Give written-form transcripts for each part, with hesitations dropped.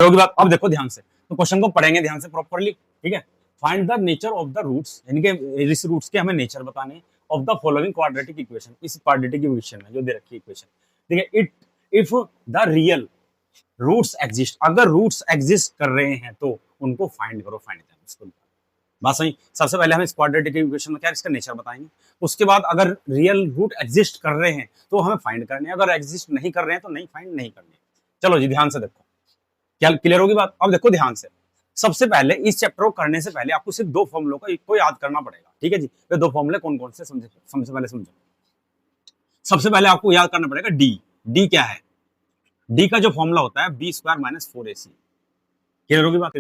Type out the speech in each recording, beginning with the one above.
होगी बात। अब देखो ध्यान से, तो क्वेश्चन को पढ़ेंगे ध्यान से प्रॉपर्ली, ठीक है। Find the nature of the roots, यानी कि इस रूट्स के हमें नेचर बताने हैं, of the following quadratic equation, इस क्वाड्रेटिक इक्वेशन में जो दे रखी है इक्वेशन, ठीक है। It if the real roots exist, अगर रूट्स एग्जिस्ट कर रहे हैं तो उनको फाइंड करो, फाइंड दैम, इसको बात सही। सबसे पहले हम इस क्वाड्रेटिक इक्वेशन में क्या इसका नेचर बताएंगे, उसके बाद अगर रियल रूट एग्जिस्ट कर रहे हैं तो हमें फाइंड करने हैं, अगर एग्जिस्ट नहीं कर रहे हैं तो नहीं फाइंड नहीं करने। चलो जी ध्यान से देखो, क्या क्लियर होगी बात। अब देखो ध्यान से, सबसे पहले इस चैप्टर को करने से पहले आपको सिर्फ दो फॉर्मूलों को याद करना पड़ेगा, ठीक है जी। ये दो फॉर्मूले कौन कौन से समझे, सबसे पहले समझो। सबसे पहले आपको याद करना पड़ेगा डी। डी क्या है, डी का जो फॉर्मूला होता है B square minus 4ac। Clear होगी बात।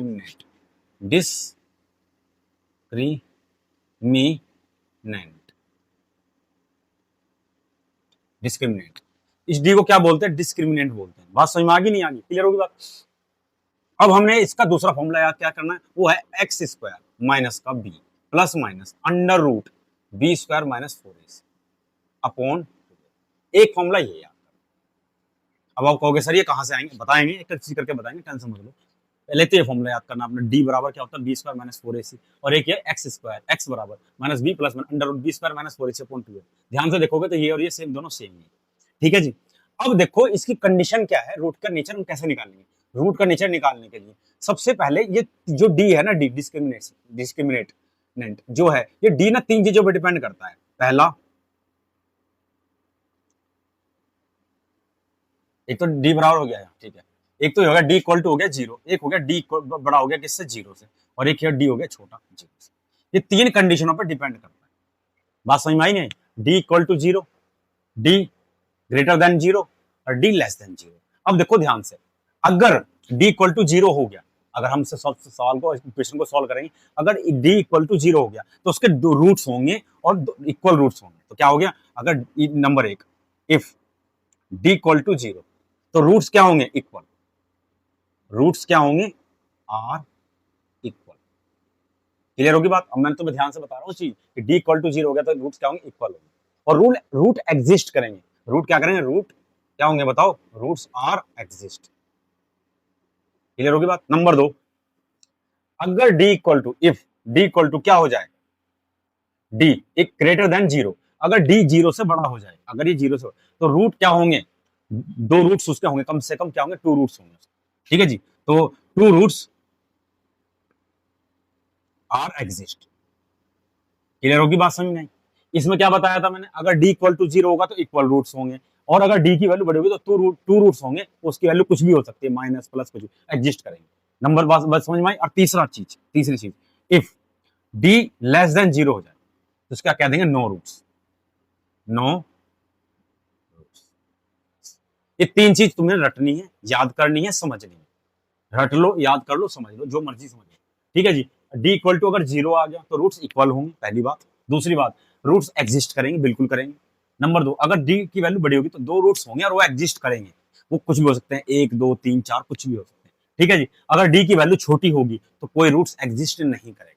डिस्क्रिमिनेंट, इस डी को क्या बोलते हैं, डिस्क्रिमिनेंट बोलते हैं। बात समझ में आ गई नहीं आ गई, क्लियर होगी बात। अब हमने इसका दूसरा फॉर्मूला याद क्या करना है, वो है एक्स स्क्वायर माइनस का B plus minus under root B square minus 4ac upon, एक फॉर्मूला ये याद। अब आप कहोगे सर ये कहां से आएंगे, बताएंगे एक चीज करके बताएंगे, टेंशन मत लो। पहले तो ये फॉर्मूला याद करना आपने, डी बराबर क्या होता है बी स्क्वायर माइनस 4ac, और एक ये एक्स स्क्वायर, एक्स बराबर minus B plus under root B square minus 4ac upon 2। ध्यान से देखोगे तो ये और ये सेम, दोनों सेम है, ठीक है जी। अब देखो इसकी कंडीशन क्या है, रूट का नेचर हम कैसे निकालेंगे। रूट का नेचर निकालने के लिए सबसे पहले ये जो डी है ना, डी डिस्क्रिमिनेट जो है, ये डी ना तीन चीजों पर डिपेंड करता है। पहला, एक तो डी बराबर हो गया, ठीक है, एक तो होगा डी इक्वल टू हो गया 0, एक हो गया डी बड़ा हो गया किससे, 0 से, और एक डी हो गया छोटा 0 से। ये तीन कंडीशनों पर डिपेंड करता है। बात समझ में आई नहीं, D equal to 0, D greater than 0 और डी लेस देन 0। अब देखो ध्यान से, अगर डी इक्वल टू 0 हो गया, अगर हम सवाल को इक्वेशन को सॉल्व करेंगे, अगर डी इक्वल टू 0 हो गया तो उसके दो रूट्स होंगे और इक्वल रूट्स होंगे। तो क्या हो गया, अगर number 1 if D equal to 0 तो रूट्स क्या होंगे, इक्वल। रूट्स क्या होंगे, आर इक्वल। क्लियर होगी बात। अब मैं तुम्हें ध्यान से बता रहा हूँ चीज कि डी इक्वल टू 0 हो गया तो रूट्स क्या होंगे, इक्वल होंगे, और रूट एग्जिस्ट करेंगे। रूट क्या करेंगे, रूट क्या होंगे बताओ, रूट्स आर एग्जिस्ट। क्लियर होगी बात। नंबर 2, अगर D equal to, if D equal to क्या हो जाए, डी एक ग्रेटर देन 0, अगर डी 0 से बड़ा हो जाए, अगर ये 0 से, तो रूट क्या होंगे, दो रूट्स उसके होंगे, कम से कम क्या होंगे, 2 रूट्स होंगे, ठीक है जी। तो 2 रूट्स आर एग्जिस्ट। क्लियर होगी बात, समझ नहीं। इसमें क्या बताया था मैंने, अगर डी इक्वल टू 0 होगा तो इक्वल रूट्स होंगे, और अगर डी की वैल्यू बड़ी होगी तो 2 रूट्स होंगे, उसकी वैल्यू कुछ भी हो सकती है, माइनस प्लस कुछ एग्जिस्ट करेंगे। नंबर बस समझ में आई। और तीसरी चीज, इफ डी लेस देन 0 हो जाए तो उसका क्या देंगे, नो रूट्स, नो रूट्स। ये तीन चीज तुम्हें रटनी है, याद करनी है, समझनी है। रट लो, याद कर लो, समझ लो, जो मर्जी समझ लो, ठीक है जी। डी इक्वल टू अगर 0 आ गया तो रूट्स इक्वल होंगे, पहली बात। दूसरी बात, रूट्स एग्जिस्ट करेंगे, बिल्कुल करेंगे। नंबर 2, अगर डी की वैल्यू बड़ी होगी तो 2 रूट्स होंगे और वो एग्जिस्ट करेंगे, वो कुछ भी हो सकते हैं, 1 2 3 4 कुछ भी हो सकते हैं, ठीक है जी। अगर डी की वैल्यू छोटी होगी तो कोई रूट्स एग्जिस्ट नहीं करेगा।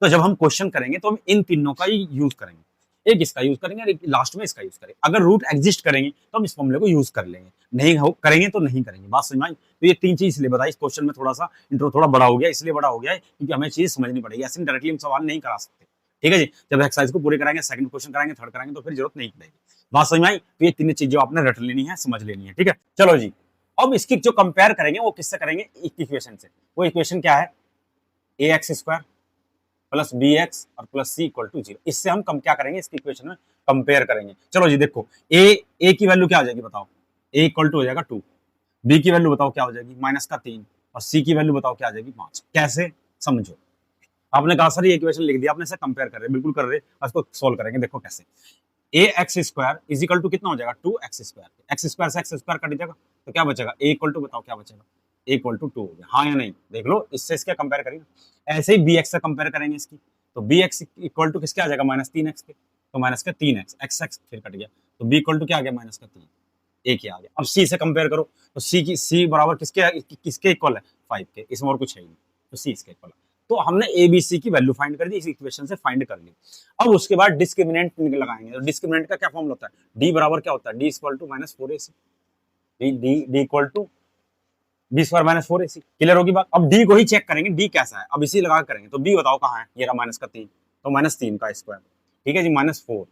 तो जब हम क्वेश्चन करेंगे तो हम इन तीनों का ही यूज करेंगे, एक इसका यूज करेंगे और एक लास्ट में इसका यूज करेंगे। अगर रूट एग्जिस्ट करेंगे तो हम इस फॉर्मूले को यूज कर लेंगे, नहीं हो करेंगे तो नहीं करेंगे। बात समझ में आई। तो ये तीन चीज इसलिए बताई, इस क्वेश्चन में थोड़ा सा इंट्रो थोड़ा बड़ा हो गया, इसलिए बड़ा हो गया है क्योंकि हमें चीज समझनी पड़ेगी, ऐसे डायरेक्टली हम सवाल नहीं करा सकते, ठीक है जी। जब एक्सरसाइज को पूरे कराएंगे, सेकंड क्वेश्चन कराएंगे, थर्ड कराएंगे तो फिर जरूरत नहीं पड़ेगी। बात समझ में आई। तो ये तीन चीजें आपने रट लेनी है, समझ लेनी है, ठीक है। चलो जी, अब इसकी जो कंपेयर करेंगे वो किससे करेंगे, इक्वेशन से। वो इक्वेशन क्या है, A X square plus B X और प्लस सी इक्वल टू 0। इससे हम क्या करेंगे, इसकी इक्वेशन में कंपेयर करेंगे। चलो जी देखो, ए की वैल्यू क्या आ जाएगी बताओ, ए इक्वल टू हो जाएगा 2, बी की वैल्यू बताओ क्या हो जाएगी -3, और सी की वैल्यू बताओ क्या आ जाएगी 5। कैसे, समझो। आपने कहा सर ये इक्वेशन लिख दिया, आपने से कंपेयर कर रहे, बिल्कुल कर रहे, इसको सोल्व करेंगे। देखो कैसे, A X square is equal to कितना हो जाएगा, 2x स्क्वायर। एक्स स्क्वायर से एक्स स्क्वायर कट जाएगा तो क्या बचेगा, ए इक्वल टू बताओ क्या बचेगा, ए इक्वल टू 2 हो गया, हाँ या नहीं, देख लो। इससे इसका कंपेयर करेंगे, ऐसे ही बी एक्स से कंपेयर करेंगे इसकी, तो बी एक्स इक्वल टू किसके आ जाएगा, -3x के, तो माइनस का 3x, x फिर कट गया, तो b इक्वल टू क्या आ गया, -3, एक ही आ गया। अब c से कंपेयर करो, तो c बराबर किसके इक्वल है, 5 के, इसमें और कुछ है ही नहीं, तो c इसके इक्वल है। तो हमने ए बी सी की वैल्यू फाइंड कर दी, इस इक्वेशन से फाइंड कर ली। अब उसके बाद डिस्क्रिमिनेंट लगाएंगे, तो डिस्क्रिमिनेंट का क्या फॉर्मूला होता है, d बराबर क्या होता है, d equal to -4ac, d equal to B square minus 4ac। Clear होगी बात। अब डी को ही चेक करेंगे, डी कैसा है, अब इसी लगा करेंगे। तो बी बताओ कहाँ है, ये रहा माइनस का 3, तो माइनस 3 का स्क्वायर, ठीक है जी, माइनस 4।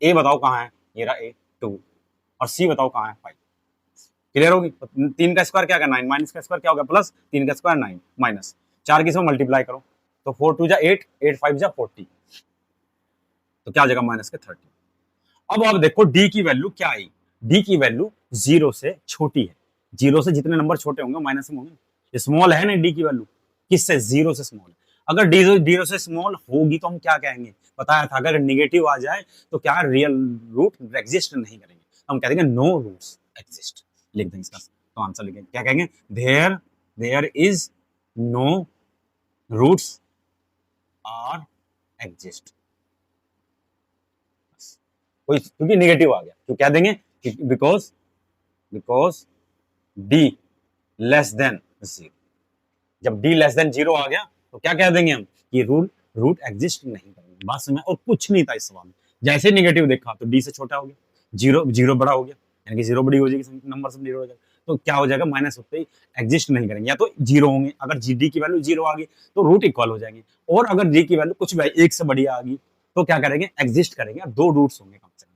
ए बताओ कहाँ है, ये रहा ए 2, और सी बताओ कहाँ है 5। क्लियर होगी। तो 3 का स्क्वायर क्या होगा 9, माइनस का स्क्वायर क्या होगा प्लस, 3 का स्क्वायर 9 माइनस 4 की इसमें मल्टीप्लाई करो, तो 4 2 जा 8, 8 5 जा 40, तो क्या आ जाएगा माइनस के 30। अब आप देखो डी की वैल्यू क्या आई, डी की वैल्यू 0 से छोटी है। 0 से जितने नंबर छोटे होंगे माइनस में होंगे, स्मॉल है ना डी की वैल्यू, किससे, 0 से स्मॉल। अगर डी 0 से स्मॉल होगी तो हम क्या कहेंगे, बताया था अगर नेगेटिव आ जाए तो क्या रियल रूट एग्जिस्ट नहीं करेंगे, हम कह देंगे नो रूट्स एग्जिस्ट। लिख देंगे इसका तो आंसर लिखेंगे, क्या कहेंगे, there is no roots are exist, कोई क्योंकि नेगेटिव आ गया तो क्या देंगे, बिकॉज डी लेस देन 0। जब डी लेस देन 0 आ गया तो क्या कह देंगे हम कि रूट एग्जिस्ट नहीं करेंगे। बात समझ, और कुछ नहीं था इस सवाल में। जैसे नेगेटिव देखा तो डी से छोटा हो गया, जीरो बड़ा हो गया, यानी कि 0 बड़ी हो जाएगी, नंबर सब 0 हो जाएगा, तो क्या हो जाएगा माइनस होते ही एग्जिस्ट नहीं करेंगे, या तो 0 होंगे। अगर डी की वैल्यू 0 आ गई तो रूट इक्वल हो जाएंगे, और अगर डी की वैल्यू कुछ भी 1 से बड़ी आ गई तो क्या करेंगे, एग्जिस्ट करेंगे, 2 रूट्स होंगे कम से कम।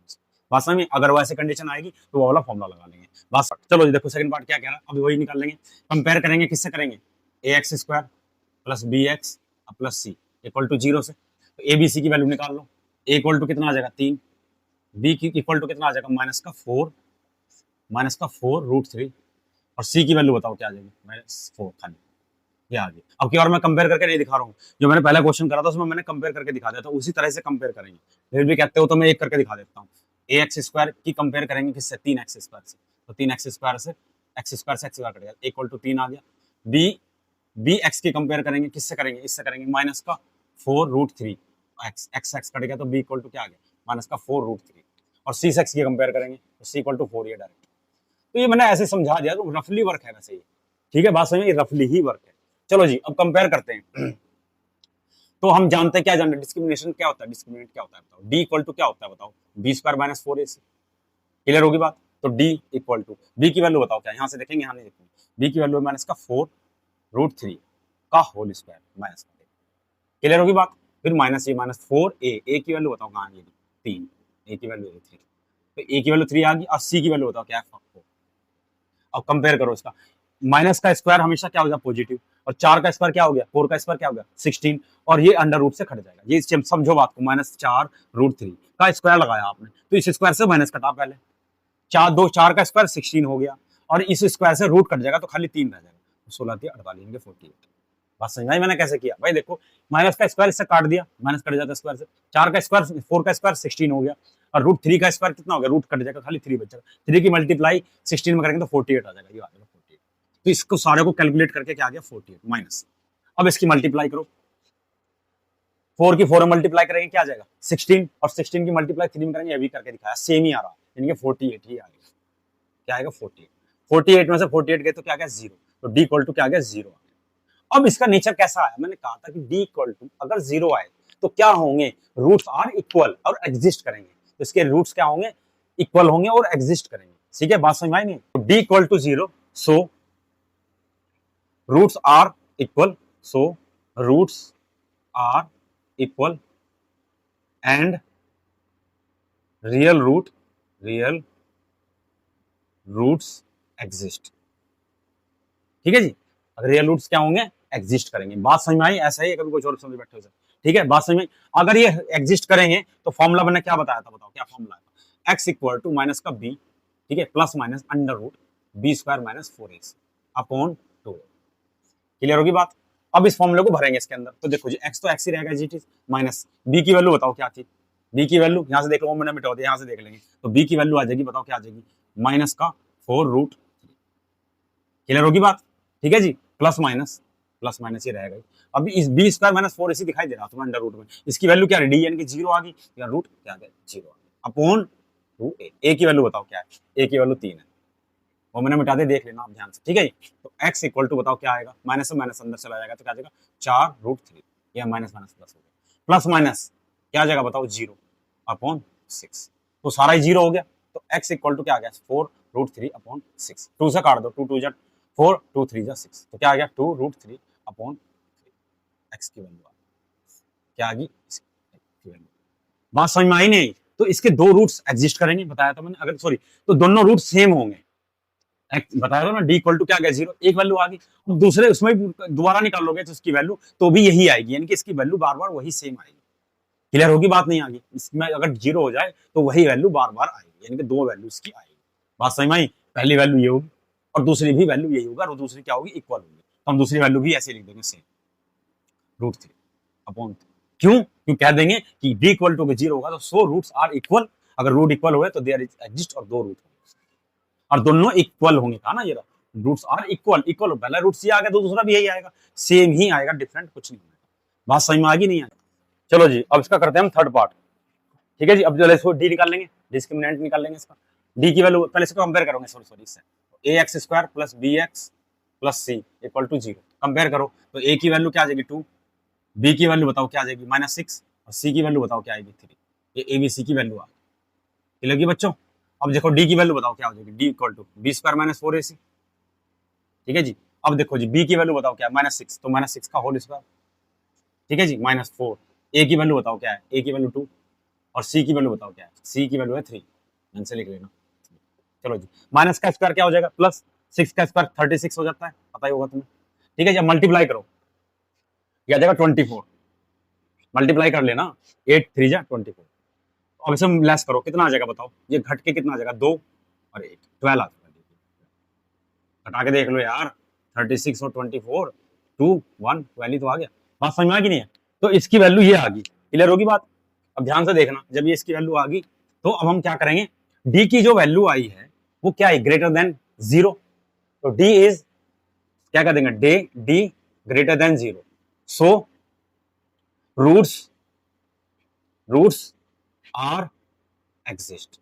बात समझ में, अगर वैसे कंडीशन आएगी तो वो वाला फॉर्मूला लगा लेंगे। बस चलो जी, देखो सेकंड पार्ट क्या कह रहा है, अभी वही निकाल लेंगे। कंपेयर करेंगे, किससे करेंगे, ax square plus bx plus c equal to 0 से। तो a b c की वैल्यू निकाल लो। a इक्वल टू कितना आ जाएगा 3, b की इक्वल टू कितना आ जाएगा माइनस का 4 रूट 3, और c की वैल्यू बताओ क्या आ जाएगी, -4 खाली, ये आ गई। अब की और मैं कंपेयर करके नहीं दिखा रहा हूँ, जो मैंने पहला क्वेश्चन करा था उसमें मैंने कंपेयर करके दिखा दिया था, उसी तरह से कंपेयर करेंगे। फिर भी कहते हो तो मैं एक करके दिखा देता हूँ। ax स्क्वायर की कंपेयर करेंगे किससे, 3x स्क्वायर से, तो 3x स्क्वायर से x स्क्वायर कटेगा, इक्वल टू 3 आ गया। बी एक्स की कंपेयर करेंगे किससे करेंगे, इससे करेंगे, माइनस का 4 रूट 3, एक्स कट गया तो बी इक्वल टू क्या आ गया, माइनस का 4 रूट 3, और सी एक्स की कंपेयर करेंगे तो सी इक्वल टू 4, ये डायरेक्ट। तो ये मैंने ऐसे समझा दिया, तो रफली वर्क है वैसे, ये ठीक है, बात समझ में, रफली ही वर्क है। चलो जी, अब कंपेयर करते हैं। तो हम जानते हैं, क्या जानते हैं, डिस्क्रिमिनेशन क्या होता है, डिस्क्रिमिनेंट क्या होता है बताओ, डी इक्वल टू क्या होता है बताओ, B square minus 4ac। Clear होगी बात। तो डी इक्वल टू, बी की वैल्यू बताओ क्या, यहाँ से देखेंगे, यहाँ नहीं देखेंगे, बी की वैल्यू माइनस का 4 रूट 3 का होल स्क्वायर माइनस का। क्लियर होगी बात। फिर माइनस ये माइनस 4a, ए की वैल्यू बताओ कहाँ है, 3, ए की वैल्यू 3, तो ए की वैल्यू 3 आ गई, और सी की वैल्यू बताओ क्या है 4। अब कंपेयर करो इसका, माइनस का स्क्वायर हमेशा क्या हो गया पॉजिटिव, और 4 का स्क्वायर क्या हो गया, 4 का स्क्वायर क्या हो गया 16, और ये अंडर रूट से कट जाएगा, ये समझो बात को, -4 रूट 3 का स्क्वायर लगाया आपने, तो इस स्क्वायर से माइनस कटा पहले, 4 का स्क्वायर 16 हो गया, और इस स्क्वायर से रूट कट जाएगा तो खाली 3 रह जाएगा, 16 3 48 48। बात समझ में मैंने कैसे किया भाई, देखो माइनस का स्क्वायर इससे काट दिया, माइनस कट जाता है स्क्वायर से, 4 का स्क्वायर 4 का स्क्वायर 16 हो गया, और रूट 3 का स्क्वायर कितना हो गया, रूट कट जाएगा, खाली 3 बचेगा, 3 की मल्टीप्लाई 16 में करेंगे तो 48 आ जाएगा, ये आ जाएगा 48। तो इसको सारे को कैलकुलेट करके क्या आ गया 48 माइनस। अब इसकी मल्टीप्लाई करो, 4 की 4 में मल्टीप्लाई करेंगे क्या आ जाएगा 16, और 16 की मल्टीप्लाई 3 में करेंगे, ये भी करके दिखाया, सेम ही आ रहा, यानी कि 48 ही आएगा, क्या आएगा 48, 48 में से 48 गए तो क्या आ गया 0, तो डी इक्वल टू क्या आ गया 0 आ गया। अब इसका नेचर कैसा आया, मैंने कहा था कि डी इक्वल टू अगर 0 आए तो क्या होंगे, रूट्स आर इक्वल और एग्जिस्ट करेंगे, तो इसके रूट्स क्या होंगे, इक्वल होंगे और एग्जिस्ट करेंगे, ठीक है, बात समझ में आई नहीं। तो D equal to 0, so roots are equal, so roots are equal and real roots exist, ठीक है जी। अगर रियल रूट्स क्या होंगे, एग्जिस्ट करेंगे, बात समझ में आई, ऐसा ही कभी कुछ और समझ बैठे हो, ठीक है, बात समझ में। अगर ये एग्जिस्ट करेंगे तो फॉर्मूला मैंने क्या बताया था, बताओ क्या फॉर्मूला है, x इक्वल टू माइनस का b, ठीक है, plus minus under root B square minus 4ac upon 2। Clear होगी बात। अब इस फॉर्मूले को भरेंगे इसके अंदर, तो देखो जी x तो x ही रहेगा जी, माइनस b की वैल्यू बताओ क्या थी, b की वैल्यू यहाँ से देख लो, मैंने मिटा दिया, यहाँ से देख लेंगे, तो b की वैल्यू आ जाएगी, बताओ क्या आ जाएगी, माइनस का 4 रूट। क्लियर होगी बात, ठीक है जी, प्लस माइनस ये रहेगा। अब इस बी स्क्वायर माइनस 4ac दिखाई दे रहा तुम्हें अंडर रूट में, इसकी वैल्यू क्या है, डी यानी कि 0 आ गई, या रूट क्या आ गया 0 आ गया, अपॉन 2a। ए की वैल्यू बताओ क्या है, ए की वैल्यू 3 है, वो मैंने मिटा दे, देख लेना आप ध्यान से, ठीक है। तो x इक्वल टू बताओ क्या आएगा, माइनस से माइनस अंदर चला जाएगा तो क्या आ जाएगा 4 रूट 3, या माइनस माइनस प्लस हो गया, प्लस माइनस क्या आ जाएगा बताओ 0 अपॉन 6, तो सारा ही 0 हो गया, तो x इक्वल टू क्या आ गया 4 रूट 3 अपॉन 6, 2 से काट दो, 2 2 जा 4 2 3 जा 6, तो क्या आ गया 2√3 अपॉन एक्स की वैल्यू आ गई। क्या आ गई x की वैल्यू। बात समझ में आई नहीं? तो इसके दो रूट्स एग्जिस्ट करेंगे, बताया था मैंने, अगर सॉरी तो दोनों रूट सेम होंगे। बताया था ना, डी इक्वल टू क्या आ गया 0, एक वैल्यू आ गई। अब दूसरे उसमें दोबारा निकालोगे तो उसकी वैल्यू तो भी यही आएगी, यानी कि इसकी वैल्यू बार बार वही सेम आएगी। क्लियर होगी बात? नहीं आगे इसमें अगर 0 हो जाए तो वही वैल्यू बार बार आएगी, यानी कि दो वैल्यू इसकी आएगी। बात समझ में आई? पहली वैल्यू ये होगी और दूसरी भी वैल्यू यही होगा, और दूसरी क्या होगी, इक्वल होगी। तो हम दूसरी वैल्यू भी ऐसे लिख देंगे सेम, √3 अपॉन। क्यों? क्यों कह देंगे कि डी इक्वल टू 0 होगा तो सो रूट्स आर इक्वल। अगर रूट इक्वल हुए तो देयर इज एग्जिस्ट और दो रूट और दोनों इक्वल होंगे। कहा ना ये रूट्स आर इक्वल, इक्वल पहला रूट सी आ गया तो दूसरा भी यही आएगा, सेम ही आएगा, डिफरेंट कुछ नहीं आएगा। बात समझ में आ गई नहीं आएगा? चलो जी, अब इसका करते हैं हम थर्ड पार्ट। ठीक है जी, अब जो इसको डी निकाल लेंगे, डिस्क्रिमिनेंट निकाल लेंगे इसका। डी की वैल्यू पहले इसको कंपेयर करोगे, सॉरी इससे, ax² plus bx plus c equal to 0 compare करो तो a की वैल्यू क्या आ जाएगी 2, b की वैल्यू बताओ क्या आ जाएगी -6 और c की वैल्यू बताओ क्या आएगी 3। ये a b c की वैल्यू आ गई। लगी बच्चों? अब देखो d की वैल्यू बताओ क्या हो जाएगी, d equal to b² - 4ac। ठीक है जी, अब देखो जी b की वैल्यू बताओ क्या है, -6 तो -6 का होल स्क्वायर। ठीक है जी, -4। a की वैल्यू बताओ क्या है, a की वैल्यू 2 और c की वैल्यू बताओ क्या है, c की वैल्यू है 3। आंसर लिख लेना। चलो जी, माइनस का स्क्वायर क्या हो जाएगा, +6 का स्क्वायर 36 हो जाता है, पता ही होगा तुम्हें। ठीक है जी, अब मल्टीप्लाई करो, क्या आ जाएगा 24। मल्टीप्लाई कर लेना, 8 3 जा 24। अब इसे लेस करो, कितना आ जाएगा बताओ, ये घट के कितना आ जाएगा 2 और 1 12 आ जाएगा। घटा के देख लो यार, 36 और 24 2 1 12 तो आ गया। बात समझ में आ गई नहीं है? तो इसकी वैल्यू ये आ गई। क्लियर होगी बात? अब ध्यान से देखना, जब ये इसकी वैल्यू आ गई तो अब हम क्या करेंगे, डी की जो वैल्यू आई है वो क्या है, ग्रेटर देन 0। तो डी इज क्या कर देंगे, D greater than 0। So roots are exist.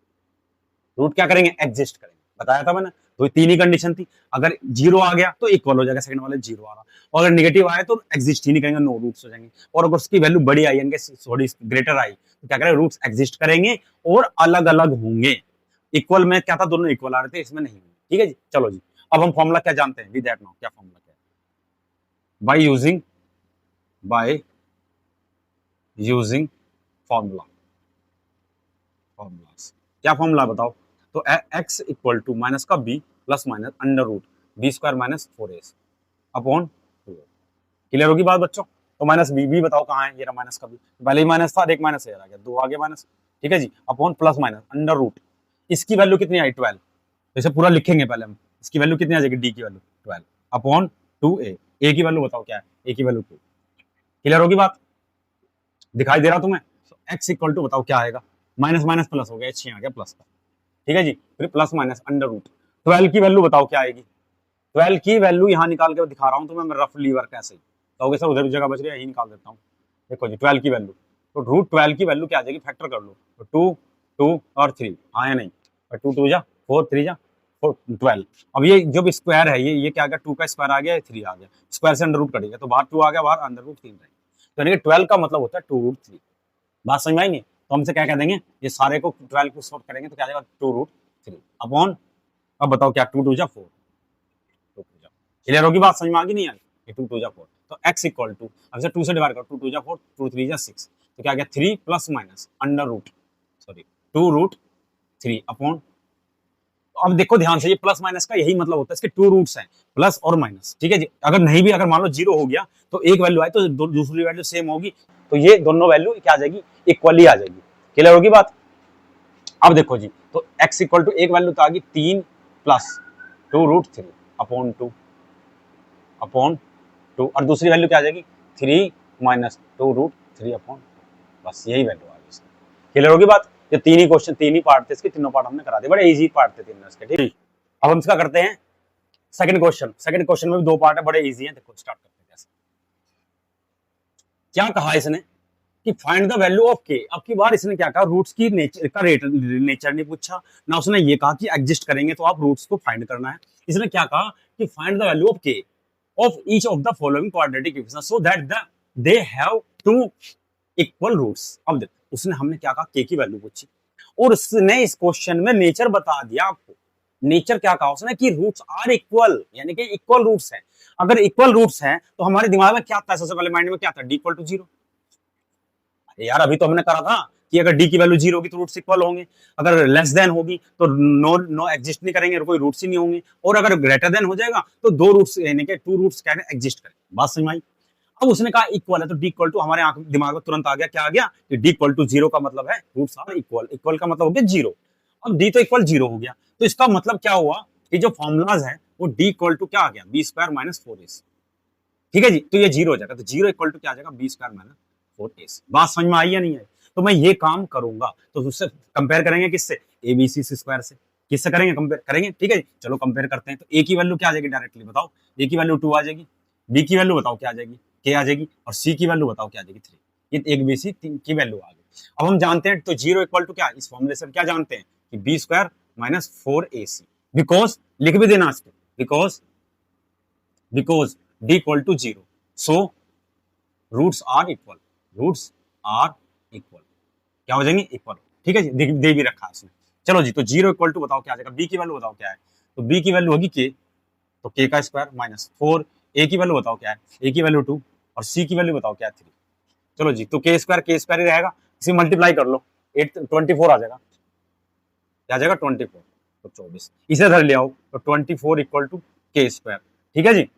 Root क्या करेंगे, एग्जिस्ट करेंगे। बताया था मैंने, तो तीन ही कंडीशन थी। अगर 0 आ गया तो इक्वल हो जाएगा, सेकंड वाले 0 आ रहा, और अगर नेगेटिव आया तो एग्जिस्ट ही नहीं करेंगे, नो रूट्स हो जाएंगे। और अगर उसकी वैल्यू बड़ी आई, यानी थोड़ी ग्रेटर आई, तो क्या करेंगे, रूट्स एग्जिस्ट करेंगे और अलग अलग होंगे। इक्वल में क्या था, दोनों इक्वल आ रहे थे, इसमें नहीं। ठीक है जी, चलो जी, अब हम फॉर्मूला क्या जानते हैं, विद दैट नाउ क्या फॉर्मूला क्या है, बाय यूजिंग फॉर्मूला। क्या फॉर्मूला बताओ, तो x इक्वल टू माइनस का b plus minus under root b² - 4ac upon 2। Clear होगी बात बच्चों? तो माइनस बी बताओ कहाँ है, ये रहा माइनस का बी, पहले ही माइनस था, एक माइनस आ गया, 2 आगे माइनस। ठीक है जी, upon plus minus under root, इसकी वैल्यू कितनी आई 12, इसे पूरा लिखेंगे पहले हम, इसकी वैल्यू कितनी आ जाएगी, डी की वैल्यू 12 अपॉन 2a, a की वैल्यू बताओ क्या है, a की वैल्यू 2। क्लियर होगी बात? दिखाई दे रहा तुम्हें? तो x इक्वल टू बताओ क्या आएगा, माइनस माइनस प्लस हो गया, h आ गया प्लस का। ठीक है जी, फिर प्लस माइनस अंडर रूट 12 की वैल्यू बताओ क्या आएगी, 12 की वैल्यू यहाँ निकाल के दिखा रहा हूँ तुम्हें मैं रफली वर्क ऐसे ही, तो सर उधर जगह बच रही है, यही निकाल देता हूँ। देखो जी 12 की वैल्यू, तो रूट 12 की वैल्यू क्या आ जाएगी, फैक्टर कर लो, तो 2 2 और 3, हाँ या नहीं, 2 2 जा 4 3 जा 4 12। अब ये जो भी स्क्वायर है, ये क्या आ गया, 2 का स्क्वायर आ गया, 3 आ गया, स्क्वायर से अंडर रूट कटेगा तो बाहर 2 आ गया, बाहर अंडर रूट 3 रहेगा, तो यानी कि 12 का मतलब होता है 2√3। बात समझ में आई नहीं? तो हमसे क्या कह देंगे, ये सारे को 12 को सॉल्व करेंगे तो क्या आ जाएगा 2√3 अपॉन, अब बताओ क्या, 2 2 जा 4, क्लियर होगी बात, समझ में आ गई नहीं आई, ये 2 2 जा 4, तो x इक्वल टू, अब से 2 से डिवाइड करो, 2 2 जा 4 2 3 जा 6, तो क्या आ गया 3 plus minus under root, sorry 2√3 upon. अब देखो ध्यान से, ये प्लस माइनस का यही मतलब होता है, इसके 2 रूट्स हैं, प्लस और माइनस। ठीक है जी, अगर नहीं भी, अगर मान लो 0 हो गया तो एक वैल्यू आए तो दूसरी वैल्यू सेम होगी, तो ये दोनों वैल्यू क्या आ जाएगी, इक्वली आ जाएगी। क्लियर होगी बात? अब देखो जी, तो x इक्वल टू एक वैल्यू तो आ गई 3 प्लस 2√3 अपॉन 2 और दूसरी वैल्यू क्या आ जाएगी 3 माइनस 2√3 अपॉन, बस यही वैल्यू आ गई। क्लियर होगी बात? ये तीन ही क्वेश्चन, तीन ही पार्ट थे इसके, तीनों पार्ट हमने करा दिए, बड़े इजी पार्ट थे तीनों इसके। ठीक, अब हम इसका करते हैं सेकंड क्वेश्चन। सेकंड क्वेश्चन में भी दो पार्ट है, बड़े इजी हैं। देखो स्टार्ट करते हैं कैसे। क्या कहा इसने कि फाइंड द वैल्यू ऑफ के। अब की बार इसने क्या कहा, रूट्स की नेचर का नेचर नहीं पूछा ना, उसने ये कहा कि एग्जिस्ट करेंगे तो आप रूट्स को फाइंड करना है। इसने क्या कहा कि find the value of K of each of the following quadratic equation so that they have two equal roots. अब देखो उसने, हमने क्या कहा, के की वैल्यू पूछी और उसने इस क्वेश्चन में नेचर बता दिया आपको। नेचर क्या कहा उसने कि रूट्स आर इक्वल, यानी कि इक्वल रूट्स हैं। अगर इक्वल रूट्स हैं तो हमारे दिमाग में क्या आता है, सबसे पहले माइंड में क्या आता है, डी इक्वल टू जीरो। यार अभी तो हमने करा था कि अगर डी की वैल्यू जीरो होगी तो रूट्स इक्वल होंगे, अगर लेस देन होगी तो नो नो एग्जिस्ट नहीं करेंगे, कोई रूट्स ही नहीं होंगे, और अगर ग्रेटर देन हो जाएगा तो दो रूट्स यानी कि टू रूट्स क्या एग्जिस्ट करेंगे। बात समझ में आई? अब उसने कहा इक्वल है तो डी इक्वल टू, हमारे आंख दिमाग में तुरंत आ गया, क्या आ गया कि डी इक्वल टू जीरो का मतलब है रूट्स आर इक्वल। इक्वल का मतलब हो गया जीरो। अब डी तो इक्वल जीरो हो गया, तो इसका मतलब क्या हुआ कि जो फॉर्मूलाज है वो डी इक्वल टू क्या आ गया, बी स्क्वायर माइनस फोर ए। ठीक है जी, तो ये जीरो हो जाएगा, तो जीरो इक्वल टू क्या आ जाएगा, बी स्क्वायर माइनस फोर ए। बात समझ में आई या नहीं आई? तो मैं ये काम करूंगा तो उससे कंपेयर करेंगे किससे, ए बी सी स्क्वायर से। किससे करेंगे, कंपेयर करेंगे। ठीक है जी, चलो कंपेयर करते हैं। तो ए की वैल्यू क्या आ जाएगी डायरेक्टली बताओ, ए की वैल्यू टू आ जाएगी, बी की वैल्यू बताओ क्या आ जाएगी, के आ जाएगी, और सी की वैल्यू बताओ क्या आ जाएगी, थ्री। ये एक बी सी की वैल्यू आ गई। अब हम जानते हैं तो जीरो इक्वल टू क्या, इस फॉर्मूले से क्या जानते हैं कि B square minus four A C. Because लिख भी देना आज, because D equal to zero, so roots are equal, roots are equal क्या हो जाएंगे, इक्वल। ठीक है जी, दे भी रखा है इसमें। चलो जी, तो जीरो इक्वल टू बताओ क्या आ जाएगा, बी की वैल्यू बताओ क्या है, तो बी की वैल्यू होगी के, तो के का स्क्वायर माइनस फोर, ए की वैल्यू बताओ क्या है, ए की वैल्यू टू, और सी की वैल्यू बताओ क्या है, थ्री। चलो जी, तो के स्क्वायर ही रहेगा, इसे मल्टीप्लाई कर लो, एट 24 आ जाएगा, क्या आ जाएगा 24, तो 24 इसे धर ले आओ, तो 24 इक्वल टू के स्क्वायर। ठीक है जी,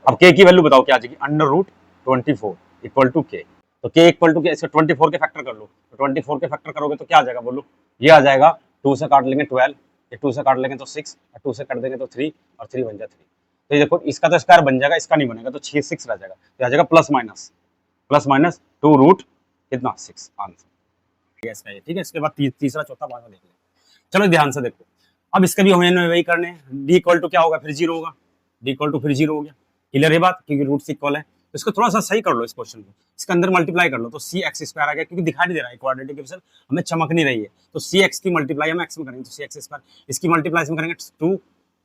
अब के की वैल्यू बताओ क्या आ जाएगी, अंडर रूट 24 इक्वल टू के, तो के इक्वल टू के, इसका 24 के फैक्टर कर लो, तो 24 के फैक्टर करोगे तो क्या आ जाएगा बोलो, ये आ जाएगा, 2 से काट लेंगे 12, ये 2 से काट लेंगे तो 6, और 2 से काट देंगे तो 3, और 3 बन जाए 3। तो ये देखो इसका तो स्क्वायर बन जाएगा, इसका नहीं बनेगा, तो 6 रह जाएगा, तो आ जाएगा प्लस माइनस 2 रूट कितना 6 आंसर। इसका ये ठीक है। इसके बाद तीसरा चौथा भाग देख लें। चलो ध्यान से देखो, अब इसका भी हमें वही करने हैं, डी इक्वल टू क्या होगा, फिर जीरो होगा, डी इक्वल टू फिर जीरो हो गया। क्लियर है बात, क्योंकि रूट्स इक्वल है। तो इसको थोड़ा सा सही कर लो, इस क्वेश्चन को इसके अंदर मल्टीप्लाई कर लो, तो सी एक्स स्क्वायर आ गया, क्योंकि दिखाई नहीं दे रहा है क्वाड्रेटिक इक्वेशन, हमें चमक नहीं रही है, तो सी एक्स की मल्टीप्लाई हम एक्स में करेंगे, तो सी एक्स स्क्वायर, इसकी मल्टीप्लाई में करेंगे टू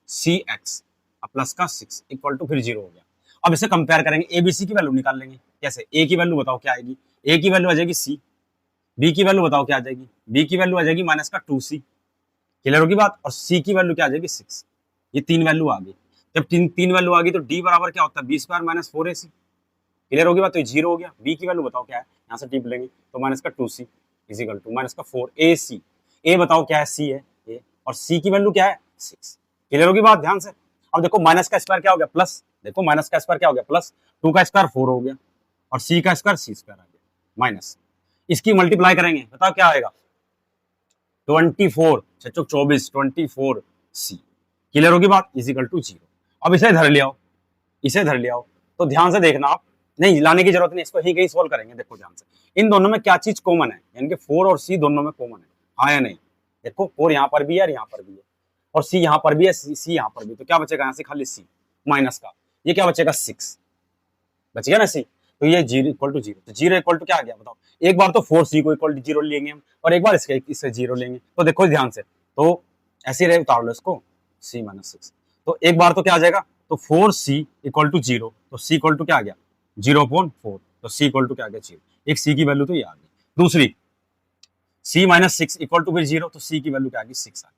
सी एक्स प्लस का 6 इक्वल टू फिर जीरो हो गया। अब इसे कंपेयर करेंगे, ए बी सी की वैल्यू निकाल लेंगे। कैसे, ए की वैल्यू बताओ क्या आएगी, ए की वैल्यू आ जाएगी सी, बी की वैल्यू बताओ क्या आ जाएगी, बी की वैल्यू आ जाएगी माइनस का 2c। क्लियर होगी बात, और सी की वैल्यू क्या आ जाएगी 6। ये तीन वैल्यू आ गई, जब तीन वैल्यू आ गई तो डी बराबर क्या होता है, B square minus four A C. Clear होगी बात, तो जीरो हो गया। बी की वैल्यू बताओ क्या है, यहाँ से टिप लेंगे, तो माइनस का 2c इजिकल टू माइनस का 4ac। ए बताओ क्या है, सी है ए, और सी की वैल्यू क्या है 6। क्लियर होगी बात, ध्यान से। अब देखो माइनस का स्क्वायर क्या हो गया, प्लस, देखो माइनस का स्क्वायर क्या हो गया, प्लस, 2 का स्क्वायर 4 हो गया, और सी का स्क्वायर सी स्क्वायर आ गया, माइनस, इसकी मल्टीप्लाई करेंगे, बताओ क्या आएगा, 24 छक्के 24, 24 सी। क्लियर होगी बात, इजिकल टू जीरो। अब इसे धर ले आओ, इसे धर ले आओ, तो ध्यान से देखना आप, नहीं लाने की जरूरत नहीं, इसको ही कहीं सोल्व करेंगे। देखो ध्यान से, इन दोनों में क्या चीज कॉमन है, यानी कि 4 और सी दोनों में कॉमन है, हाँ या नहीं। देखो 4 यहाँ पर भी है और यहाँ पर भी है, और सी यहाँ पर भी है, सी यहाँ पर भी, तो क्या बचेगा यहाँ से, खाली सी माइनस का, ये क्या बचेगा 6 बच गया ना सी। तो ये जीरो इक्वल टू जीरो, तो जीरो इक्वल टू क्या आ गया बताओ, एक बार तो 4c को इक्वल टू जीरो लेंगे हम, और एक बार इससे जीरो लेंगे। तो देखो ध्यान से, तो ऐसे रहे, उतार लो इसको, c माइनस 6, तो एक बार तो क्या आ जाएगा, तो 4c इक्वल टू जीरो, तो c इक्वल टू क्या आ गया 0.4, तो c इक्वल टू क्या आ गया जीरो। एक c की वैल्यू तो ये आ गई। दूसरी c माइनस 6 इक्वल टू फिर जीरो, तो c की वैल्यू क्या आ गई 6 आ गई।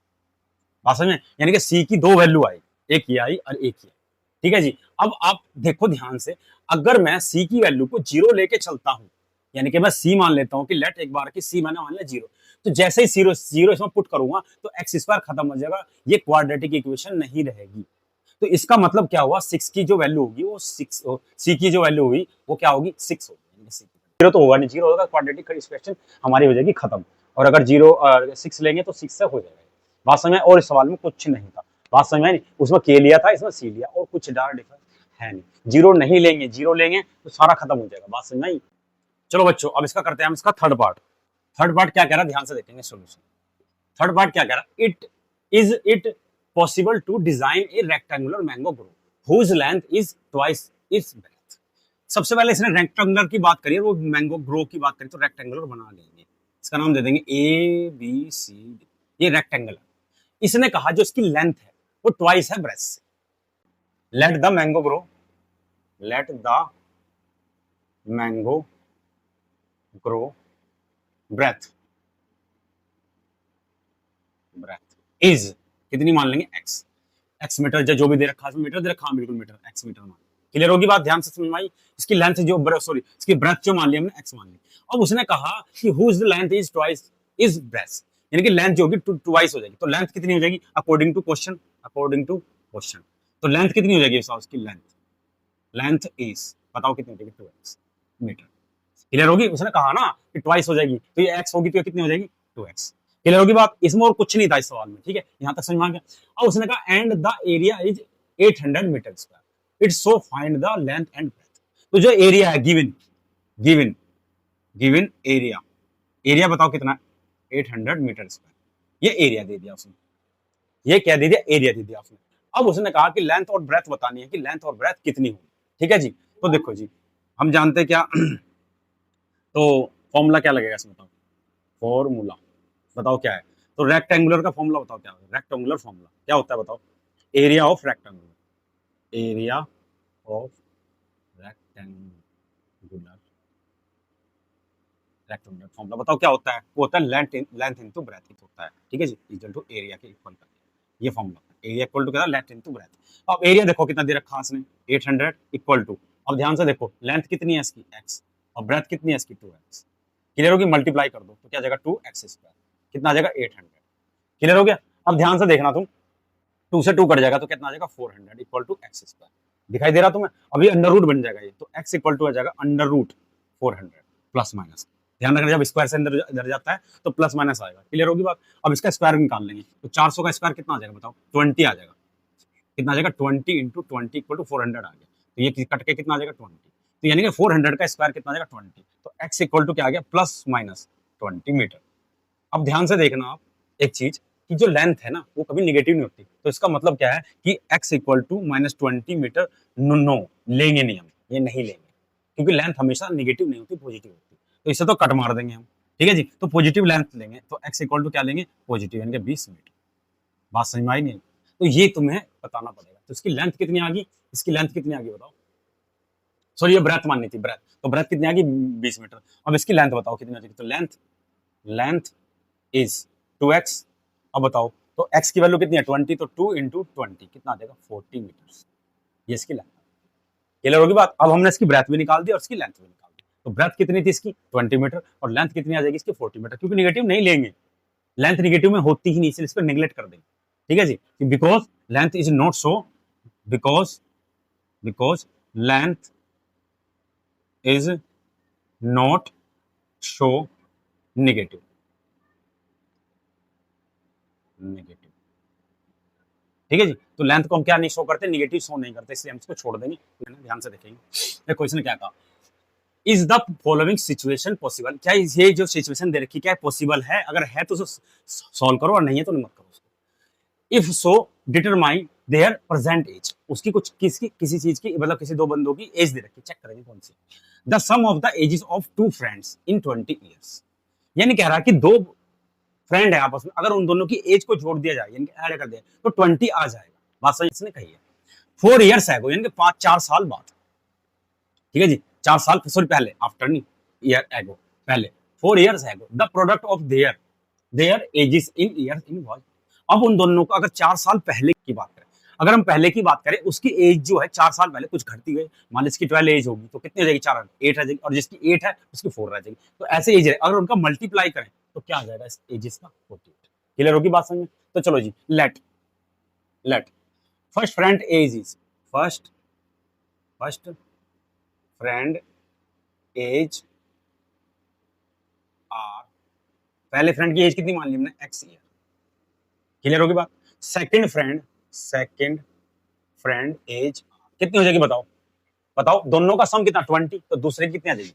बात समझ में, यानी कि c की दो वैल्यू आई, एक ये आई और एक ये। ठीक है जी, अब आप देखो ध्यान से, अगर मैं c की वैल्यू को जीरो लेके चलता हूं, यानी कि मैं c मान लेता हूं कि लेट एक बार की c मैंने मान लिया जीरो, तो जैसे ही जीरो जीरो इसमें पुट करूंगा तो एक्स स्क्वायर खत्म हो जाएगा, ये क्वाड्रेटिक इक्वेशन नहीं रहेगी। तो इसका मतलब क्या हुआ, 6 की जो वैल्यू होगी वो 6, c की जो वैल्यू हुई वो क्या होगी 6 होगी, जीरो तो होगा नहीं, जीरो होगा क्वाड्रेटिक इक्वेशन हमारी हो जाएगी खत्म। और अगर जीरो 6 लेंगे तो 6 से हो जाएगा। बात समझ में, और इस सवाल में कुछ नहीं था, बात समझ में नहीं, उसमें के लिया था, इसमें सी लिया, और कुछ डार डिफरेंस है नहीं। जीरो नहीं लेंगे, जीरो लेंगे तो सारा खत्म हो जाएगा, बात समझ में आई। चलो बच्चों, अब इसका करते हैं हम इसका थर्ड पार्ट। थर्ड पार्ट क्या कह रहा है, ध्यान से देखेंगे सोल्यूशन। थर्ड पार्ट क्या कह रहा है, it possible to design a rectangular mango grove whose length is twice its breadth. सबसे पहले इसने रेक्टेंगुलर की बात करी है, वो मैंगो ग्रो की बात करी, तो रेक्टेंगुलर बना लेंगे, इसका नाम दे देंगे ए बी सी डी, ये रेक्टेंगुलर। इसने कहा जो इसकी लेंथ है वो ट्वाइस है ब्रेथ से। Let the mango grove, let the mango grove breadth, breadth is कितनी मान लेंगे x, x मीटर, जो भी दे रखा है, मीटर दे रखा, हाँ बिल्कुल मीटर, x मीटर मान। क्लियर होगी बात, ध्यान से समझ में आई। इसकी लेंथ जो सॉरी इसकी ब्रेथ जो मान ली हमने x मान ली। अब उसने कहा कि whose the length is twice is breadth, यानी कि लेंथ जो होगी ट्वाइस हो जाएगी। तो लेंथ कितनी हो जाएगी according to question, according to question. तो लेंथ कितनी हो जाएगी उसकी लेंथ, लेंथ इज बताओ कितनी हो जाएगी 2x मीटर। क्लियर होगी, उसने कहा ना कि ट्वाइस हो जाएगी, तो ये x होगी तो ये कितनी हो जाएगी 2x। क्लियर होगी बात, इसमें और कुछ नहीं था इस सवाल में, ठीक है, यहां तक समझ में आ गया। और उसने कहा and the area is 800 meter square, its so find the length and breadth. तो जो एरिया है given given given area, area बताओ कितना, 800 मीटर स्क्वायर, ये एरिया दे दिया उसने, ये क्या दे दिया, एरिया दे दिया उसने। अब उसने कहा कि लेंथ और ब्रेथ बतानी है कि लेंथ और ब्रेथ कितनी होगी, ठीक है जी। तो देखो जी, हम जानते हैं क्या तो फॉर्मूला क्या लगेगा इसमें, बताओ फॉर्मूला बताओ क्या है। तो रेक्टेंगुलर का फॉर्मूला बताओ क्या है, रेक्टेंगुलर फॉर्मूला क्या होता है बताओ, area of rectangular, area of rectangular, rectangular formula बताओ क्या होता है, वो होता है लेंथ इनटू ब्रेथ होता है, ठीक है जी, इक्वल टू एरिया के इक्वल करके, ये फॉर्मूला एरिया इक्वल टू क्या, लेंथ इनटू ब्रेथ। अब एरिया देखो कितना दे रखा है इसने 800 इक्वल टू, अब ध्यान से देखो लेंथ कितनी है इसकी x और ब्रेथ कितनी है इसकी 2x। क्लियर होगी, मल्टीप्लाई कर दो तो क्या आ जाएगा 2x स्क्वायर, कितना आ जाएगा 800। क्लियर हो गया, अब ध्यान से देखना तुम, 2 से 2 कट जाएगा तो कितना आ जाएगा 400 इक्वल टू x स्क्वायर, दिखाई दे रहा तुम्हें, अभी अंडर रूट बन जाएगा ये, तो x इक्वल टू आ जाएगा अंडर रूट 400 प्लस माइनस, ध्यान रखना जब स्क्वायर से अंदर जाता है तो प्लस माइनस आएगा। क्लियर होगी बात, अब इसका स्क्वायर निकाल लेंगे, तो 400 का स्क्वायर कितना आ जाएगा बताओ 20 आ जाएगा, कितना आ जाएगा 20 इंटू 20 इक्वल टू 400 आ गया, तो ये कट के कितना आ जाएगा 20, तो यानी कि 400 का स्क्वायर कितना आ जाएगा 20, तो x इक्वल टू क्या आ गया प्लस माइनस 20 मीटर। अब ध्यान से देखना आप एक चीज कि जो लेंथ है ना वो कभी निगेटिव नहीं होती, तो इसका मतलब क्या है कि x equal to minus 20 meter, no लेंगे नहीं हम, ये नहीं लेंगे, क्योंकि लेंथ हमेशा निगेटिव नहीं होती, पॉजिटिव होती, तो इसे तो कट मार देंगे हम, ठीक है जी। तो पॉजिटिव लेंथ लेंगे, तो x इक्वल टू क्या लेंगे पॉजिटिव, यानी कि 20 मीटर। बात समझ में आई नहीं, तो ये तुम्हें बताना पड़ेगा। तो इसकी लेंथ कितनी आ गई, इसकी लेंथ कितनी आ गई बताओ, सॉरी ये ब्रेथ माननी थी, ब्रेथ, तो ब्रेथ कितनी आ गई 20 मीटर। अब इसकी लेंथ बताओ कितनी आ जाएगी, तो लेंथ इज 2x। अब बताओ तो x की वैल्यू कितनी है 20, तो 2 इंटू 20 कितना आ जाएगा 40 मीटर, ये इसकी लेंथ। क्लियर होगी बात, अब हमने इसकी ब्रेथ भी निकाल दी और इसकी लेंथ भी निकाल दी, तो ब्रेथ कितनी थी इसकी 20 मीटर और लेंथ कितनी आ जाएगी इसकी 40 मीटर, क्योंकि निगेटिव नहीं लेंगे, लेंथ निगेटिव में होती ही नहीं, इसलिए इसको नेग्लेक्ट कर देंगे, ठीक है जी, because length is not so, because length is not show negative, ठीक है जी। तो लेंथ को हम क्या नहीं शो करते, नेगेटिव शो नहीं करते, इसलिए हम इसको छोड़ देंगे, ध्यान से देखेंगे। देखो इसने क्या कहा, is the following situation possible, क्या ये जो सिचुएशन दे रखी क्या पॉसिबल है, अगर है तो सॉल्व करो और नहीं है तो मत करो उसको। If so determine their present age, उसकी कुछ किसी चीज की मतलब किसी दो बंदों की एज दे रखी, चेक करेंगे कौन सी। The sum of the ages of two friends in 20 years, यानी कह रहा कि दो फ्रेंड है आपस में, अगर उन दोनों की एज को जोड़ दिया जाए यानी कि ऐड कर दिया तो 20 आ जाएगा, बात सही इसने कही है। 4 ईयर्स है यानी कि 4 साल बाद, ठीक है जी, 4 साल सॉरी पहले, आफ्टर नहीं ईयर एगो, पहले 4 years ago the product of their edges in years in was. अब उन दोनों को अगर 4 साल पहले की बात करें, अगर हम पहले की बात करें उसकी एज जो है 4 साल पहले कुछ घटती गई, मान लो इसकी 12 एज होगी तो कितनी हो जाएगी 4 8 रह जाएगी, और जिसकी 8 है उसकी 4 रह जाएगी, तो ऐसे एज है, अगर उनका मल्टीप्लाई करें तो क्या आ जाएगा इस एजेस का 48। क्लियर होगी बात समझ, तो चलो जी let first friend age is first friend age are, पहले फ्रेंड की एज कितनी मान ली हमने x ईयर। क्लियर होगी बात, सेकंड फ्रेंड एज कितनी हो जाएगी बताओ दोनों का सम कितना 20, तो दूसरे की कितनी आ जाएगी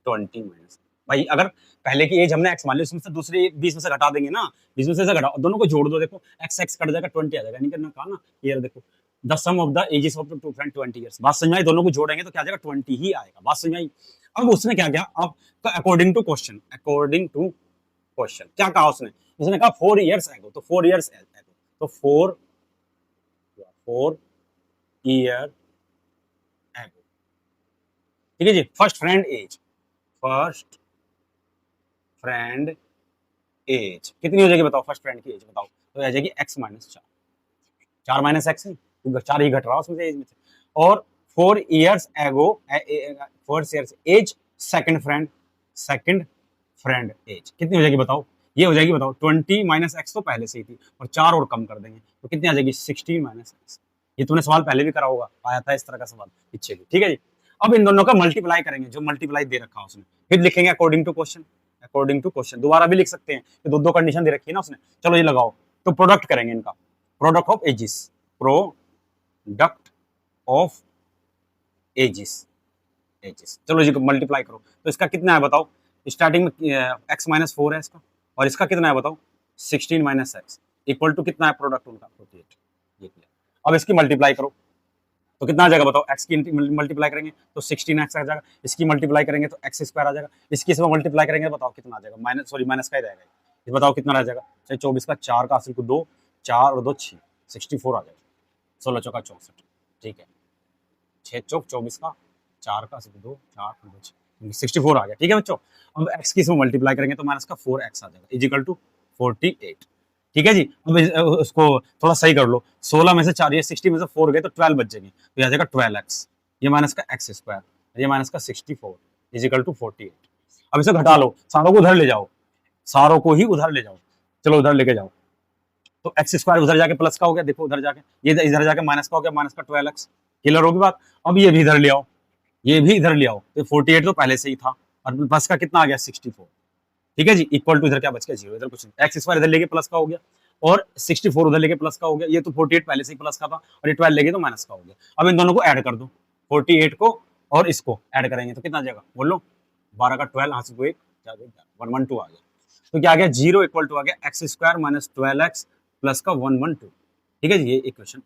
20 माइनस, भाई अगर पहले की एज हमने x मान ली उसमें से दूसरे 20 में से घटा देंगे ना, 20 में से घटाओ दोनों को जोड़ दो, देखो x कट जाएगा 20 आ जाएगा, नहीं करना कहा ना ये देखो the sum of the ages of the two friend 20 years, बात समझ आई, दोनों को जोड़ेंगे तो क्या आ जाएगा 20 ही आएगा, बात समझ आई। अब उसने क्या किया, अब अकॉर्डिंग टू क्वेश्चन क्या कहा उसने कहा 4 इयर्स एगो, तो 4 इयर्स एगो, तो 4 ईयर एगो, ठीक है जी। फर्स्ट फ्रेंड एज कितनी हो जाएगी बताओ, फर्स्ट फ्रेंड की एज बताओ, तो आ जाएगी x माइनस 4, 4 माइनस एक्स है, क्योंकि 4 ही घट रहा है उसमें से एज में से। और 4 years ago 4 years age second friend age कितनी हो जाएगी बताओ? ये हो जाएगी बताओ 20 माइनस एक्स तो पहले से ही थी, और 4 और कम कर देंगे तो कितनी आ जाएगी 16 माइनस एक्स। ये तुमने सवाल पहले भी करा होगा, आया था इस तरह का सवाल पीछे भी, ठीक है जी। अब इन दोनों का मल्टीप्लाई करेंगे, जो मल्टीप्लाई दे रखा है उसने, फिर लिखेंगे according to question. According to question दोबारा भी लिख सकते हैं, दो दो कंडीशन दे रखी है ना उसने। चलो ये लगाओ, तो प्रोडक्ट करेंगे इनका, product of ages, product of ages, ages. चलो जी मल्टीप्लाई करो, तो इसका कितना है बताओ? स्टार्टिंग में एक्स माइनस 4 है इसका, और इसका कितना है बताओ? 16 माइनस एक्स इक्वल टू कितना है प्रोडक्ट उनका? 48। ये किया। अब इसकी मल्टीप्लाई करो तो कितना आ जाएगा बताओ? एक्स की मल्टीप्लाई करेंगे तो 16x आ जाएगा, इसकी मल्टीप्लाई करेंगे तो एक्स स्क्वायर आ जाएगा, इसकी इसमें मल्टीप्लाई करेंगे तो बताओ कितना आ जाएगा? माइनस, सॉरी माइनस का ही रहेगा ये, बताओ कितना रह जाएगा? चाहे 24 का 4 का हासिल को 2, 4 और 2 6, 64 आ जाएगा। 16 चौका 64, ठीक है, 6 चौक 24 का 4 का हासिल को 2, 4 और 2 6, 64 आ गया, ठीक है बच्चों। अब एक्स की इसमें मल्टीप्लाई करेंगे तो माइनस का 4x आ जाएगा इजिकल टू 48, ठीक है जी। अब उसको थोड़ा सही कर लो, 16 में से 4, ये 60 में से 4 गए तो 12 बच जाएंगे, तो ये आ जाएगा 12x, ये माइनस का एक्स स्क्वायर, ये माइनस का 64 इजिकल टू 48। अब इसे घटा लो, सारों को उधर ले जाओ, सारों को ही उधर ले जाओ, चलो उधर लेके जाओ, तो एक्स स्क्वायर उधर जाके प्लस का हो गया, देखो उधर जाके, ये इधर जाके माइनस का हो गया, माइनस का 12x, क्लियर होगी बात। अब ये भी इधर ले आओ, ये भी इधर ले आओ, तो 48 तो पहले से ही था, और प्लस का कितना आ गया 64, ठीक है जी, इक्वल टू इधर क्या बच गया 0, इधर कुछ नहीं, एक्स स्क्वायर इधर लेके प्लस का हो गया, और 64 उधर लेके प्लस का हो गया, ये तो 48 पहले से ही प्लस का था, और ये 12 लेके तो माइनस का हो गया। अब इन दोनों को ऐड कर दो, 48 को और इसको ऐड करेंगे तो कितना आ जाएगा बोलो? 12 का 12 हाथ से 112 आ गया, तो क्या आ गया? 0 इक्वल टू आ गया x square minus 12x plus का 112, ठीक है जी, ये इक्वेशन।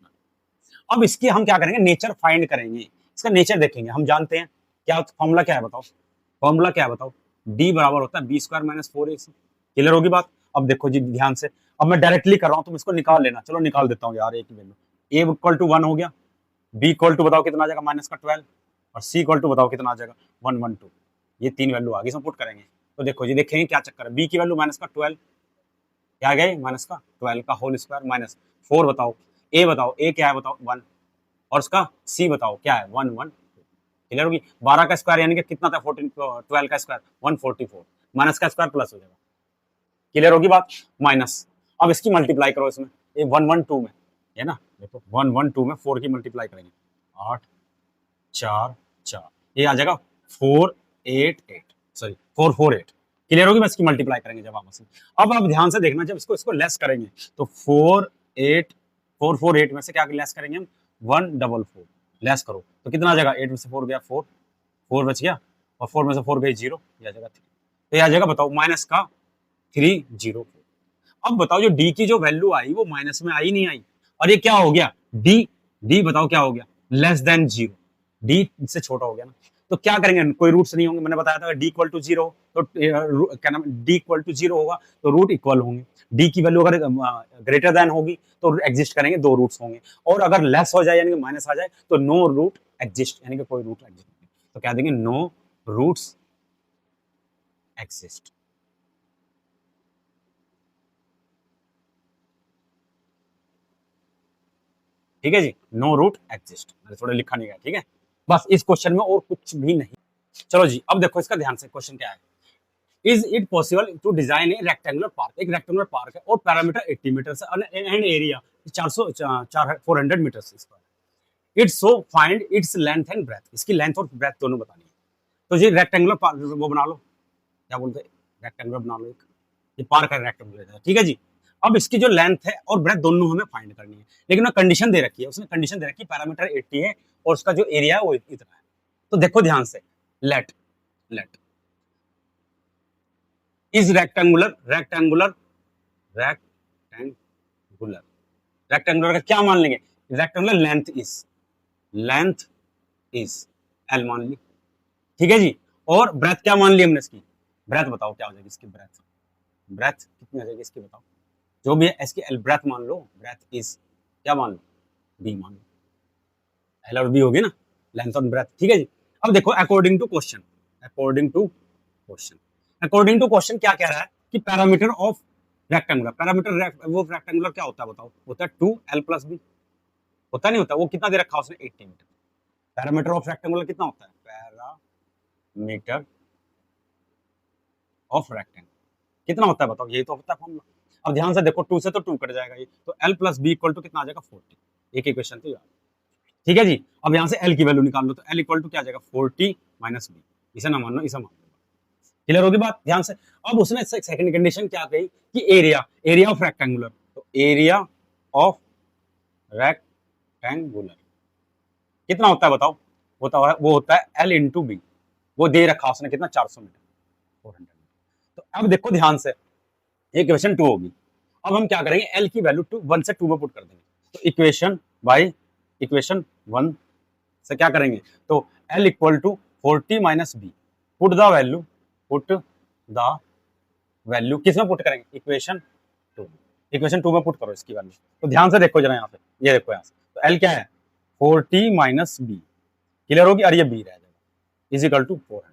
अब इसकी हम क्या करेंगे? नेचर फाइंड करेंगे, इसका नेचर देखेंगे। हम जानते हैं क्या फॉर्मूला क्या है बताओ? फॉर्मूला क्या है बताओ? डी बराबर होता है B square minus 4ac, clear होगी बात। अब देखो जी ध्यान से, अब मैं डायरेक्टली कर रहा हूं, तुम इसको निकाल लेना, चलो निकाल देता हूं यार, एक ही वैल्यू, ए इक्वल टू 1 हो गया, बी इक्वल टू बताओ कितना आ जाएगा? माइनस का 12, और सी इक्वल टू बताओ कितना आ जाएगा? 112। ये 3 वैल्यू आगे इसमें पुट करेंगे, तो देखो जी देखेंगे क्या चक्कर है। बी की वैल्यू माइनस का 12, क्या गए? माइनस का 12 का होल स्क्वायर माइनस 4 बताओ, ए क्या है बताओ? 1, और उसका सी बताओ क्या है? 112, क्लियर होगी। 12 का स्क्वायर यानी कि कितना था? 14, 12 का स्क्वायर 144, माइनस का स्क्वायर प्लस हो जाएगा, क्लियर होगी बात, माइनस। अब इसकी मल्टीप्लाई करो इसमें, ये 112 में है ना, देखो 112 में 4 की मल्टीप्लाई करेंगे, 8 4 4, ये आ जाएगा 488, सॉरी 448, क्लियर होगी। मैं इसकी मल्टीप्लाई करेंगे जब आपस में। अब आप ध्यान से देखना, जब इसको लेस करेंगे तो 448 में से क्या लेस करेंगे हम? 144 लेस करो तो कितना आ जाएगा? 8 में से 4 गया 4, 4 बच गया, और 4 में से 4 गई 0, ये आ जाएगा 3, तो ये आ जाएगा बताओ माइनस का 304। अब बताओ जो डी की जो वैल्यू आई वो माइनस में आई नहीं आई, और ये क्या हो गया? डी बताओ क्या हो गया? लेस देन 0, डी से छोटा हो गया ना, तो क्या करेंगे? कोई रूट्स नहीं होंगे, मैंने बताया था डी इक्वल टू 0, तो क्या नाम, डी इक्वल टू 0 होगा तो रूट इक्वल होंगे, डी की वैल्यू अगर ग्रेटर देन होगी तो एग्जिस्ट करेंगे, 2 रूट्स होंगे, और अगर लेस हो जाए यानी कि माइनस आ जाए तो नो रूट एग्जिस्ट, यानी कि कोई रूट एग्जिस्ट नहीं, तो क्या देंगे? नो रूट्स एग्जिस्ट, ठीक है जी, नो रूट एग्जिस्ट, मैंने थोड़ा लिखा नहीं गया, ठीक है, बस इस क्वेश्चन में और कुछ भी नहीं। चलो जी अब देखो इसका ध्यान से, क्वेश्चन क्या है? Is it possible to design a rectangular park, एक रेक्टेंगुलर पार्क है और parameter 80 meter and area 400 meter square, its so find its length and breadth, इसकी लेंथ और ब्रेथ दोनों बतानी है। तो जी रेक्टेंगुलर पार्क वो बना लो, क्या बोलते हैं, रेक्टेंगुलर बना लो, एक ये पार्क है रेक्टेंगुलर, ठीक है जी। अब इसकी जो लेंथ है और ब्रेथ दोनों हमें फाइंड करनी है, लेकिन कंडीशन दे रखी है, उसने कंडीशन दे रखी है पैरामीटर 80 है और उसका जो एरिया है वो इतना है। तो देखो ध्यान से, लेट इज रेक्टेंगुलर का क्या मान लेंगे? रेक्टेंगुलर लेंथ इज एल मान ली, ठीक है जी। और ब्रेथ क्या मान ली हमने इसकी? ब्रेथ बताओ क्या हो जाएगी इसकी? ब्रेथ कितनी हो जाएगी इसकी बताओ? जो भी है इसकी एल ब्रेथ मान लो, ब्रेथ इज क्या मान लो? बी मान लो, एल और बी होगी ना, लेंथ और ब्रेथ, ठीक है जी। अब देखो अकॉर्डिंग टू क्वेश्चन क्या कह रहा है कि पैरामीटर ऑफ रेक्टेंगुलर, वो रेक्टेंगुलर क्या होता है बताओ? होता है 2l + b, होता नहीं होता, वो कितना दे रखा है उसने 80 मीटर। पैरामीटर ऑफ रेक्टेंगुलर कितना होता है, पैरामीटर ऑफ रेक्टेंगल कितना होता है बताओ, यही तो होता है फॉर्मूला। अब ध्यान से देखो, 2 से तो 2 कट जाएगा, ये तो L plus B equal to कितना आ जाएगा 40, एक इक्वेशन तो यार। ठीक है जी, अब यहाँ से L की वैल्यू निकाल लो, तो L इक्वल टू क्या आ जाएगा 40 माइनस बी, इसे ना मानो इसे मान लो। क्लियर होगी बात, ध्यान से। अब उसने सेकंड कंडीशन क्या कही कि एरिया ऑफ रेक्टेंगुलर, तो एरिया ऑफ रेक्टेंगुलर कितना होता है बताओ, वो होता है L इंटू बी, वो दे रखा उसने कितना 400 मीटर 400 मीटर। तो अब देखो ध्यान से, इक्वेशन 2 होगी। अब हम क्या करेंगे, L की वैल्यू 1 से 2 में पुट कर देंगे, तो इक्वेशन 1 से क्या करेंगे, तो L equal to 40 minus B, put the value किस में पुट करेंगे, इक्वेशन 2 में पुट करो इसकी वैल्यू। तो ध्यान से देखो जरा यहाँ पे, ये देखो यहाँ से, तो L क्या है 40 माइनस बी, क्लियर होगी, और ये बी रह जाएगा इजिकल टू 400।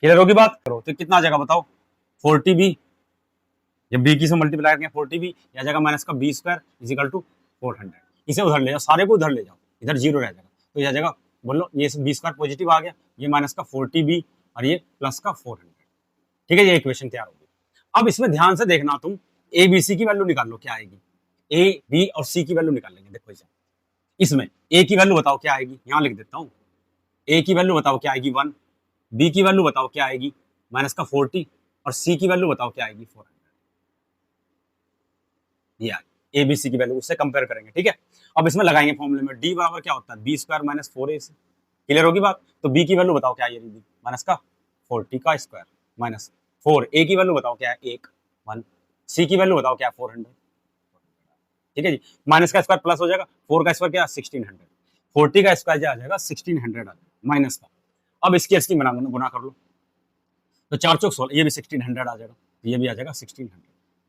क्लियर होगी बात, करो तो कितना आ जाएगा बताओ 40 बी, ये बी की से मल्टीप्लाई करेंगे 40 बी, आ जाएगा माइनस का बी स्क्वायर इजिकल टू 400। इसे उधर ले जाओ, सारे को उधर ले जाओ, इधर जीरो रह जाएगा, तो ये आ जाएगा, बोलो ये बी स्क्वायर पॉजिटिव आ गया, ये माइनस का 40 बी और ये प्लस का 400। ठीक है, ये इक्वेशन तैयार होगी। अब इसमें ध्यान से देखना, तुम ए बी सी की वैल्यू निकाल लो, क्या आएगी, ए बी और सी की वैल्यू निकाल लेंगे। देखो इसमें ए की वैल्यू बताओ क्या आएगी, यहां लिख देता हूँ, ए की वैल्यू बताओ क्या आएगी 1, बी की वैल्यू बताओ क्या आएगी माइनस का 40, और सी की वैल्यू बताओ क्या आएगी 400। ये ए बी सी की वैल्यू उससे कंपेयर करेंगे। ठीक है, अब इसमें लगाएंगे फॉर्मूले में, डी बराबर क्या होता है बी स्क्वायर माइनस 4 ए सी। क्लियर होगी बात, तो बी की वैल्यू बताओ क्या है, माइनस का 40 का स्क्वायर माइनस 4, ए की वैल्यू बताओ क्या है 1, सी की वैल्यू बताओ क्या है 400। ठीक है जी, माइनस का स्क्वायर प्लस हो जाएगा, 4 का स्क्वायर क्या 1600, 40 का स्क्वायर क्या आ जाएगा 1600 आ जाएगा माइनस का। अब इसकी गुना कर लो, तो 4 चौक 16, ये भी 1600 आ जाएगा, ये भी आ जाएगा 1600,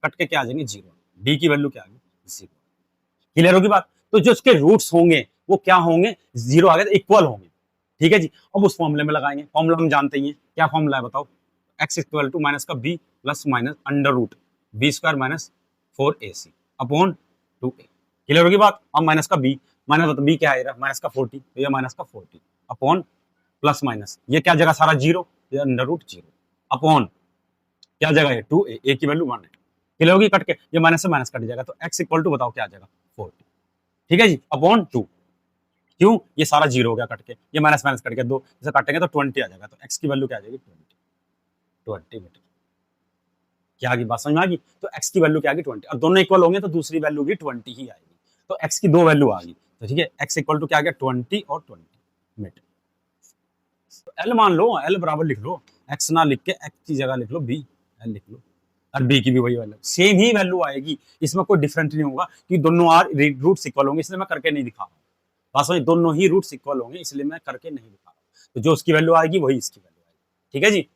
कट के क्या आ जाएंगे 0, डी की वैल्यू क्या आ गई 0। क्लियर होगी बात, तो जो उसके रूट्स होंगे वो क्या होंगे, 0 आ गए तो इक्वल होंगे। ठीक है जी, अब उस फॉर्मूले में लगाएंगे, फॉर्मूला हम जानते ही हैं, क्या फॉर्मूला है बताओ, x इक्वल टू माइनस का b plus minus under root B square minus 4ac upon 2a। Clear होगी बात, अब माइनस का b, माइनस मतलब b क्या है माइनस का 40, तो ये माइनस का 40 अपॉन प्लस माइनस, ये क्या जगह सारा 0, ये अंडर रूट 0 अपॉन क्या जगह है 2a, a की वैल्यू 1 है। क्लियर होगी, कट के ये माइनस से माइनस कट जाएगा, तो x इक्वल टू बताओ क्या आ जाएगा 40। ठीक है जी, अपॉन 2, क्यों ये सारा 0 हो गया कट के, ये माइनस माइनस कट के 2 इसे काटेंगे तो 20 आ जाएगा, तो x की वैल्यू क्या आ जाएगी 20 मीटर। क्या आ गई बात समझ में आ गई, तो x की वैल्यू क्या आ गई 20, और दोनों इक्वल होंगे तो दूसरी वैल्यू भी 20 ही आएगी, तो x की 2 वैल्यू आ गई, तो ठीक है x इक्वल टू क्या आ गया 20 और 20 मीटर। तो L मान लो, L बराबर लिख लो, x ना लिख के x की जगह लिख लो b, L लिख लो, और b की भी वही वैल्यू, सेम ही वैल्यू आएगी, इसमें कोई डिफरेंट नहीं होगा, कि दोनों रूट्स इक्वल होंगे, इसलिए मैं करके नहीं दिखा रहा हूँ, वास्तव में दोनों ही रूट्स इक्वल होंगे, इसलिए मैं करके नहीं दिखा रहा हूँ, तो जो उसकी वैल्यू आएगी वही इसकी वैल्यू आएगी। ठीक है जी।